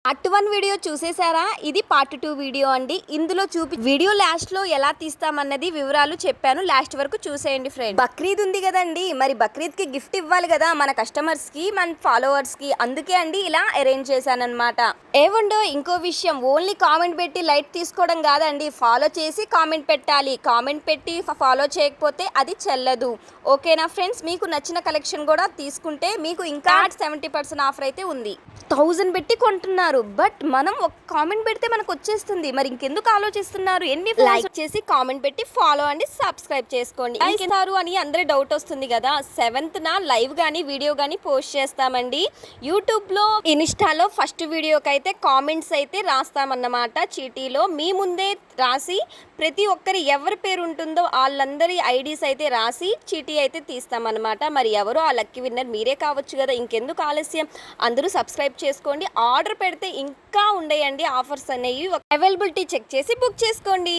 Part 1 video చూసేసారా? ఇది part 2 video అండి. ఇందులో వీడియో లాస్ట్ లో ఎలా తీస్తామన్నది వివరాలు చెప్పాను. లాస్ట్ వరకు చూసేయండి ఫ్రెండ్. బక్రీద్ ఉంది కదండి, మరి బక్రీద్ కి గిఫ్ట్ ఇవ్వాలి కదా మన కస్టమర్స్ కి, మన ఫాలోవర్స్ కి. అందుకే అండి ఇలా అరేంజ్ చేశానన్నమాట. ఏముండో ఇంకో విషయం, ఓన్లీ కామెంట్ పెట్టి లైట్ తీసుకోవడం కాదండి, ఫాలో చేసి కామెంట్ పెట్టాలి. కామెంట్ పెట్టి ఫాలో చేయకపోతే అది చెల్లదు. ఓకేనా ఫ్రెండ్స్? మీకు నచ్చిన కలెక్షన్ కూడా తీసుకుంటే మీకు ఇంకా 70% ఆఫర్ అయితే ఉంది. 1000 పెట్టి కొంటున్నారు, బట్ మనం ఒక కామెంట్ పెడితే మనకు వచ్చేస్తుంది. మరి ఇంకెందుకు ఆలోచిస్తున్నారు? ఎన్ని లైక్ చేసి కామెంట్ పెట్టి ఫాలో అండి, సబ్స్క్రైబ్ చేసుకోండి. ఇస్తారు అని అందరూ డౌట్ వస్తుంది కదా. 7th లైవ్ కానీ వీడియో కానీ పోస్ట్ చేస్తామండి యూట్యూబ్లో, ఇన్స్టాలో. ఫస్ట్ వీడియోకి అయితే కామెంట్స్ అయితే రాస్తామన్నమాట. చీటీలో మీ ముందే రాసి ప్రతి ఒక్కరి ఎవరి పేరు ఉంటుందో వాళ్ళందరి ఐడీస్ అయితే రాసి చీటీ అయితే తీస్తామన్నమాట. మరి ఎవరో ఆ లక్కీ విన్నర్ మీరే కావచ్చు కదా. ఇంకెందుకు ఆలస్యం, అందరూ సబ్స్క్రైబ్ చేసుకోండి. ఆర్డర్ పెడితే ఇంకా ఉండేయండి ఆఫర్స్ అనేవి. అవైలబిలిటీ చెక్ చేసి బుక్ చేసుకోండి.